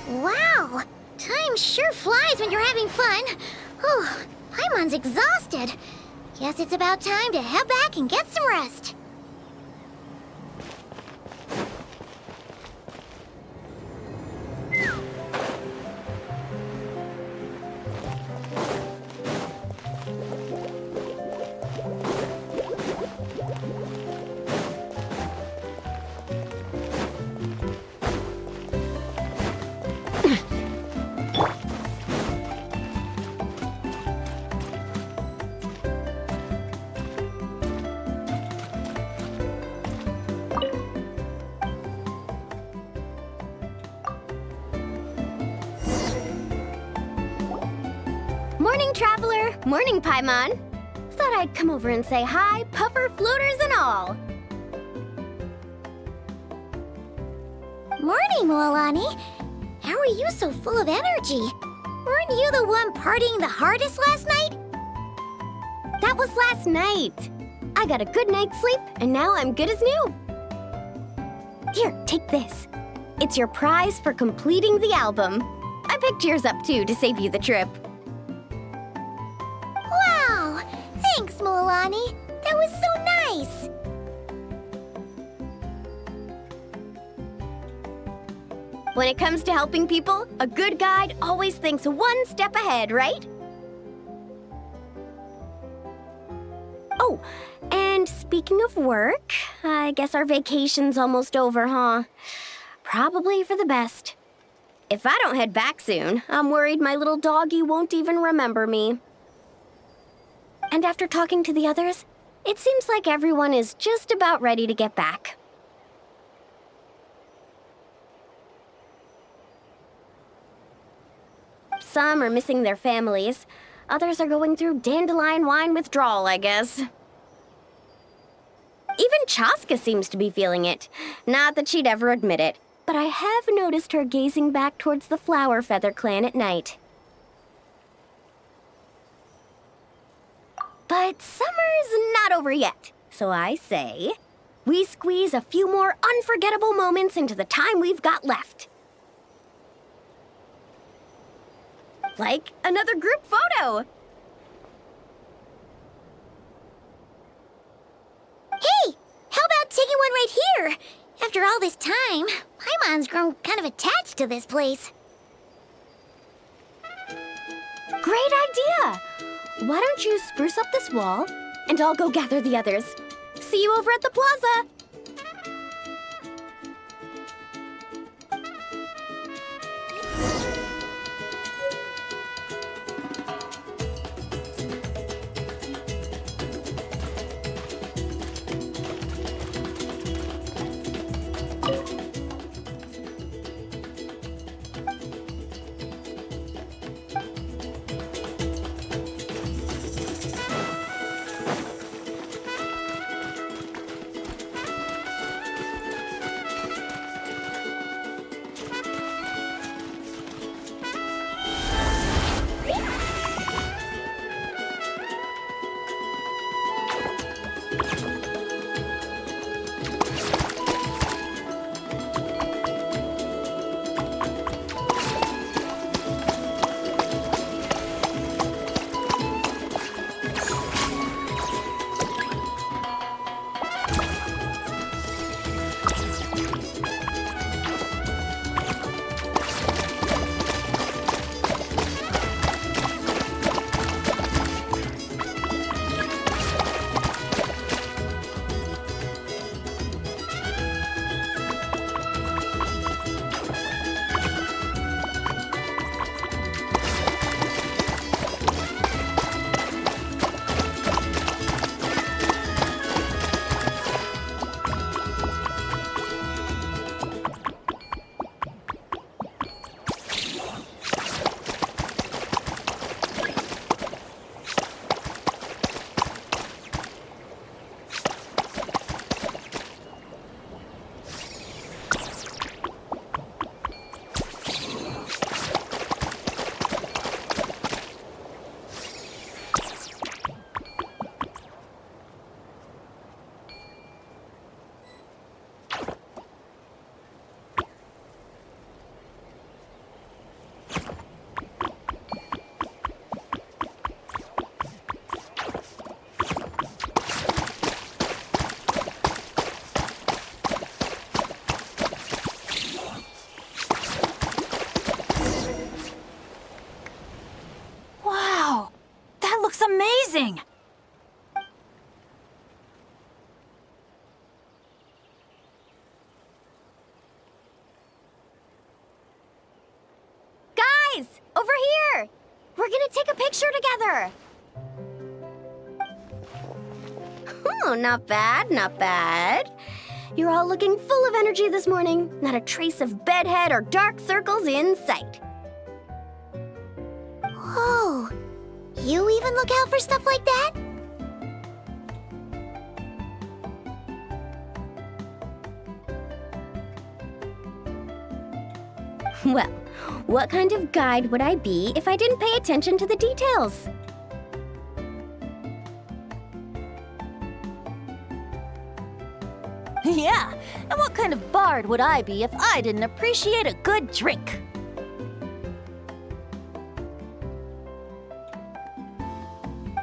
Wow! Time sure flies when you're having fun. Oh, Paimon's exhausted. Guess it's about time to head back and get some rest. Morning, traveler! Morning, Paimon! Thought I'd come over and say hi, puffer, floaters, and all! Morning, Mualani. How are you so full of energy? Weren't you the one partying the hardest last night? That was last night! I got a good night's sleep, and now I'm good as new! Here, take this. It's your prize for completing the album. I picked yours up, too, to save you the trip. Wow! Thanks, Mualani. That was so nice. When it comes to helping people, a good guide always thinks one step ahead, right? Oh, and speaking of work, I guess our vacation's almost over, huh? Probably for the best. If I don't head back soon, I'm worried my little doggy won't even remember me. And after talking to the others, it seems like everyone is just about ready to get back. Some are missing their families. Others are going through dandelion wine withdrawal, I guess. Even Chaska seems to be feeling it. Not that she'd ever admit it, but I have noticed her gazing back towards the Flower Feather clan at night. But summer's not over yet, so I say, we squeeze a few more unforgettable moments into the time we've got left. Like another group photo. Hey, how about taking one right here? After all this time, Paimon's grown kind of attached to this place. Great idea! Why don't you spruce up this wall, and I'll go gather the others. See you over at the plaza! Guys, over here! We're gonna take a picture together! Oh, not bad, not bad. You're all looking full of energy this morning. Not a trace of bedhead or dark circles in sight. Whoa. You even look out for stuff like that? Well, what kind of guide would I be if I didn't pay attention to the details? Yeah, and what kind of bard would I be if I didn't appreciate a good drink?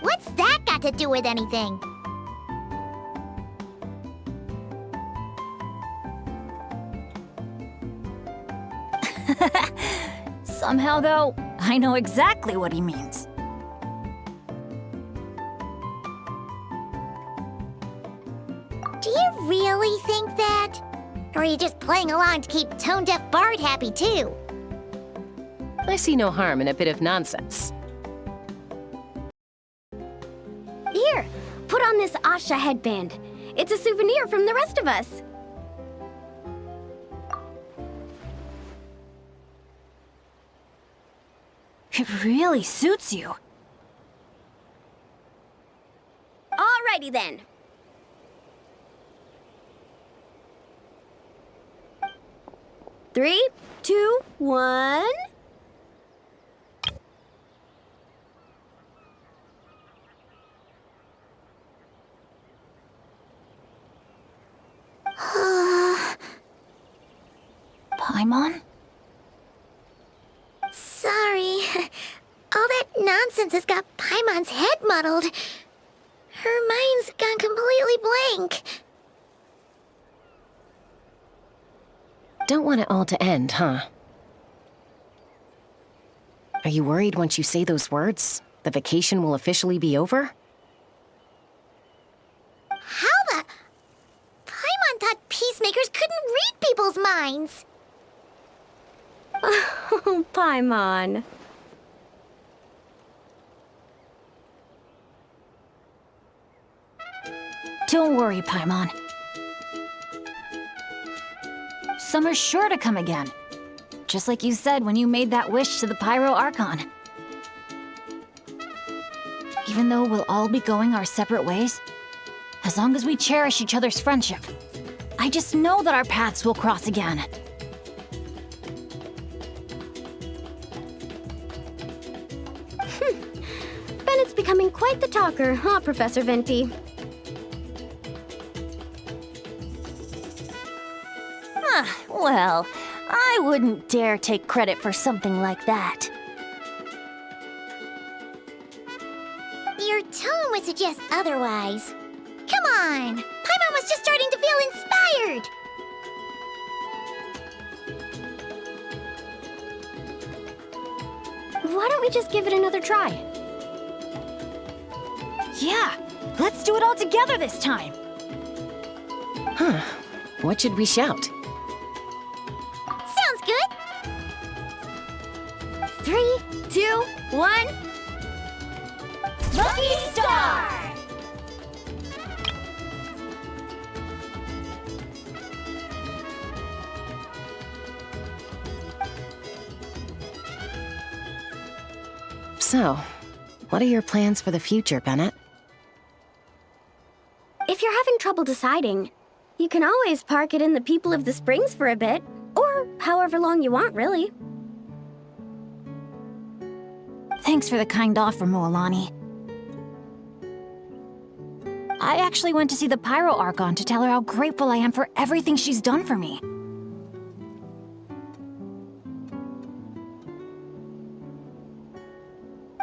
What's that got to do with anything? Somehow, though, I know exactly what he means. Do you really think that? Or are you just playing along to keep Tone-Deaf Bard happy, too? I see no harm in a bit of nonsense. Here, put on this Asha headband. It's a souvenir from the rest of us. It really suits you. Alrighty then. Three, two, one. Paimon? Sorry. All that nonsense has got Paimon's head muddled. Her mind's gone completely blank. Don't want it all to end, huh? Are you worried once you say those words, the vacation will officially be over? How the... Paimon thought peacemakers couldn't read people's minds. Oh, Paimon. Don't worry, Paimon. Summer's sure to come again. Just like you said when you made that wish to the Pyro Archon. Even though we'll all be going our separate ways, as long as we cherish each other's friendship, I just know that our paths will cross again. Bennett's becoming quite the talker, huh, Professor Venti? Well, I wouldn't dare take credit for something like that. Your tone would suggest otherwise. Come on! Paimon was just starting to feel inspired! Why don't we just give it another try? Yeah, let's do it all together this time. Huh. What should we shout? Sounds good! 3, 2, 1. Lucky Star! So, what are your plans for the future, Bennett? If you're having trouble deciding, you can always park it in the People of the Springs for a bit. Or however long you want, really. Thanks for the kind offer, Moalani. I actually went to see the Pyro Archon to tell her how grateful I am for everything she's done for me.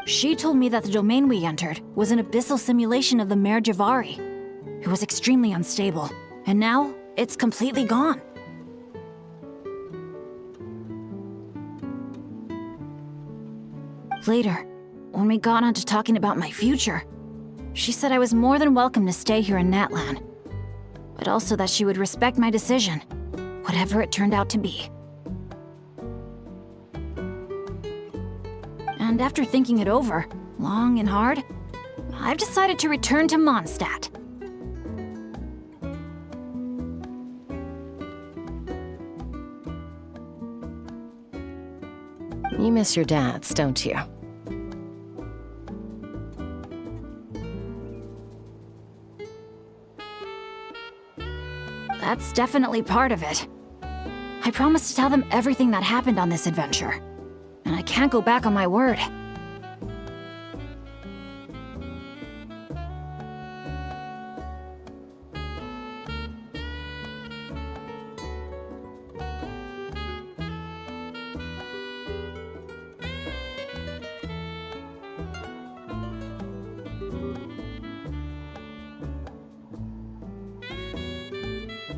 She told me that the domain we entered was an abyssal simulation of the Mare Javari. It was extremely unstable, and now it's completely gone. Later, when we got on to talking about my future, she said I was more than welcome to stay here in Natlan, but also that she would respect my decision, whatever it turned out to be. And after thinking it over, long and hard, I've decided to return to Mondstadt. You miss your dads, don't you? That's definitely part of it. I promised to tell them everything that happened on this adventure, and I can't go back on my word.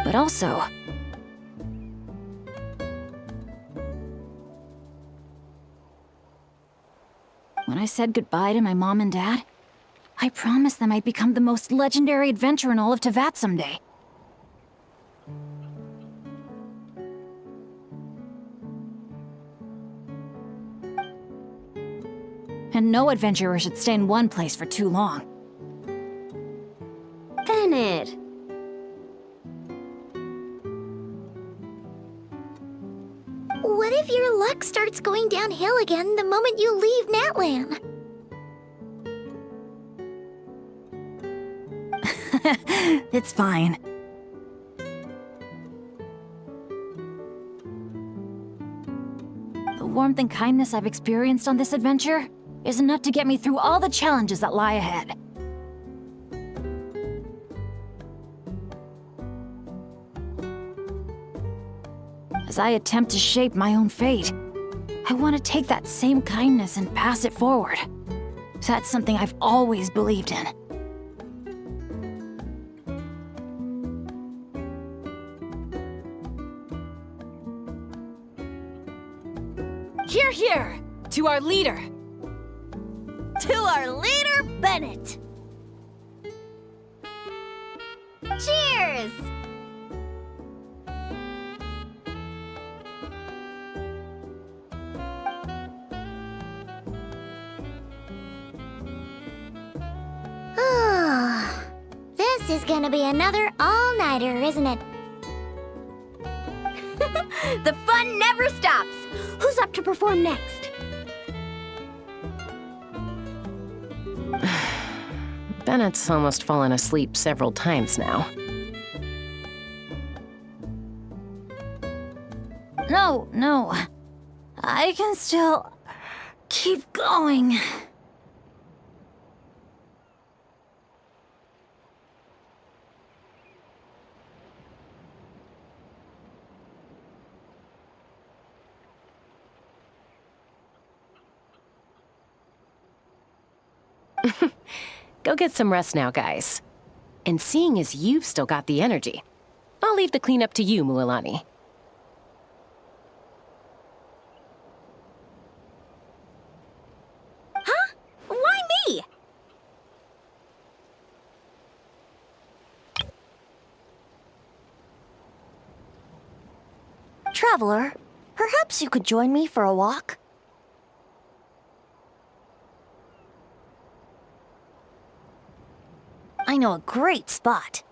But also, when I said goodbye to my mom and dad, I promised them I'd become the most legendary adventurer in all of Teyvat someday. And no adventurer should stay in one place for too long. Bennett. What if your luck starts going downhill again the moment you leave Natlan? It's fine. The warmth and kindness I've experienced on this adventure is enough to get me through all the challenges that lie ahead. As I attempt to shape my own fate, I want to take that same kindness and pass it forward. That's something I've always believed in. Hear, hear! To our leader! To our leader, Bennett! Cheers! This is gonna be another all-nighter, isn't it? The fun never stops. Who's up to perform next? Bennett's almost fallen asleep several times now. No. I can still keep going. Go get some rest now, guys. And seeing as you've still got the energy, I'll leave the cleanup to you, Mualani. Huh? Why me? Traveler, perhaps you could join me for a walk? I know a great spot.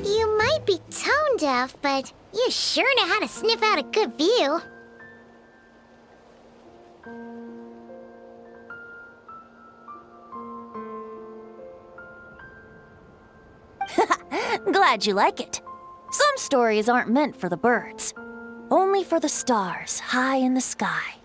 You might be tone deaf, but You sure know how to sniff out a good view. Glad you like it. Some stories aren't meant for the birds, only for the stars high in the sky.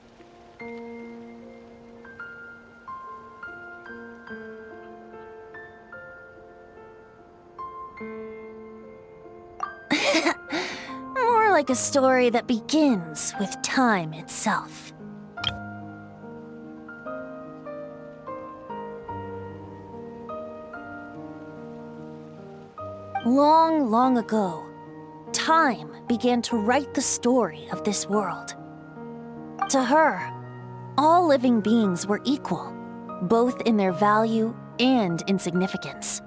More like a story that begins with time itself. Long, long ago, time began to write the story of this world. To her, all living beings were equal, both in their value and in significance.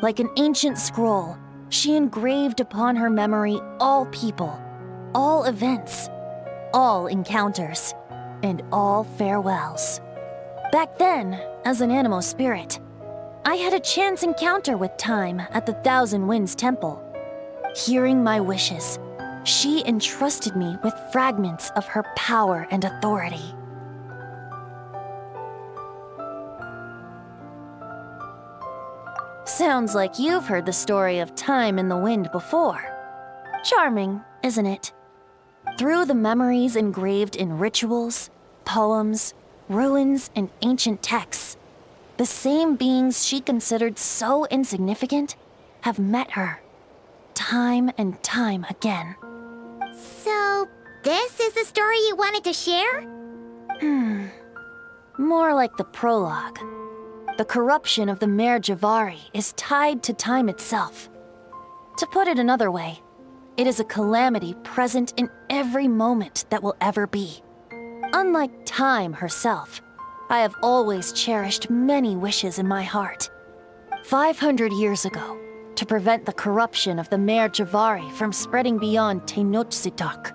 Like an ancient scroll, she engraved upon her memory all people, all events, all encounters, and all farewells. Back then, as an animal spirit, I had a chance encounter with time at the Thousand Winds Temple. Hearing my wishes, she entrusted me with fragments of her power and authority. Sounds like you've heard the story of time and the wind before. Charming, isn't it? Through the memories engraved in rituals, poems, ruins, and ancient texts, the same beings she considered so insignificant have met her, time and time again. So, this is the story you wanted to share? More like the prologue. The corruption of the Mare Javari is tied to time itself. To put it another way, it is a calamity present in every moment that will ever be. Unlike time herself, I have always cherished many wishes in my heart. 500 years ago, to prevent the corruption of the Mare Javari from spreading beyond Tenochtitlán,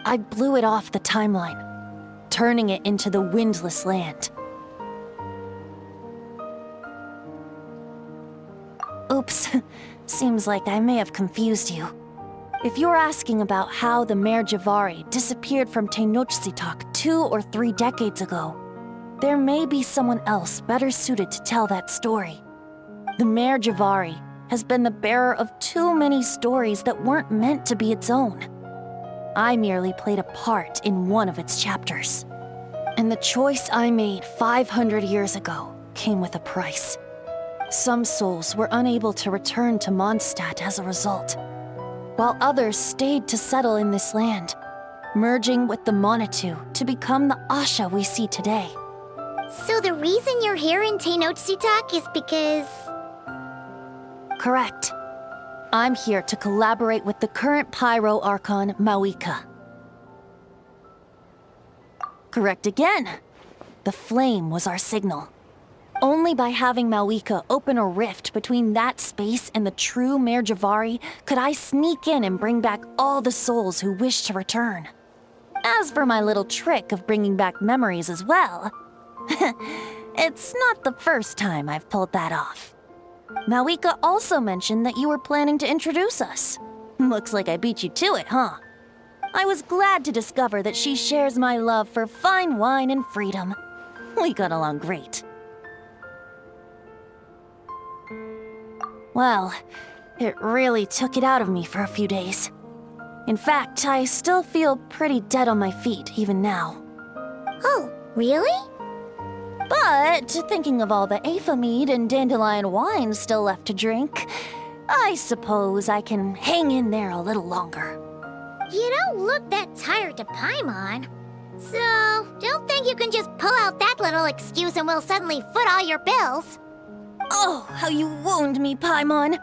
I blew it off the timeline, turning it into the Windless Land. Oops, seems like I may have confused you. If you're asking about how the Mare Javari disappeared from Tenochtitlán 2 or 3 decades ago, there may be someone else better suited to tell that story. The Mare Javari has been the bearer of too many stories that weren't meant to be its own. I merely played a part in one of its chapters. And the choice I made 500 years ago came with a price. Some souls were unable to return to Mondstadt as a result, while others stayed to settle in this land, merging with the Monitu to become the Asha we see today. So the reason you're here in Tenochtitlán is because... Correct. I'm here to collaborate with the current Pyro Archon, Mawika. Correct again. The flame was our signal. Only by having Mawika open a rift between that space and the true Mare Javari could I sneak in and bring back all the souls who wish to return. As for my little trick of bringing back memories as well, it's not the first time I've pulled that off. Mawika also mentioned that you were planning to introduce us. Looks like I beat you to it, huh? I was glad to discover that she shares my love for fine wine and freedom. We got along great. Well, it really took it out of me for a few days. In fact, I still feel pretty dead on my feet even now. Oh, really? But thinking of all the Aether mead and dandelion wine still left to drink, I suppose I can hang in there a little longer. You don't look that tired to Paimon. So, don't think you can just pull out that little excuse and we'll suddenly foot all your bills. Oh, how you wound me, Paimon!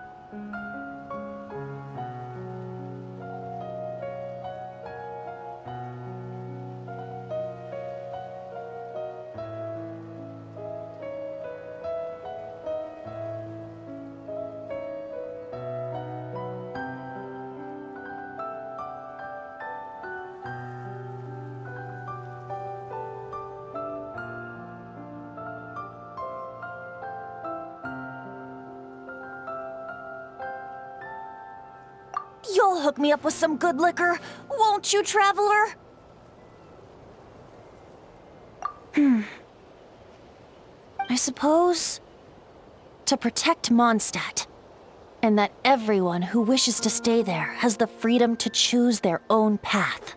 You'll hook me up with some good liquor, won't you, traveler? I suppose to protect Mondstadt, and that everyone who wishes to stay there has the freedom to choose their own path.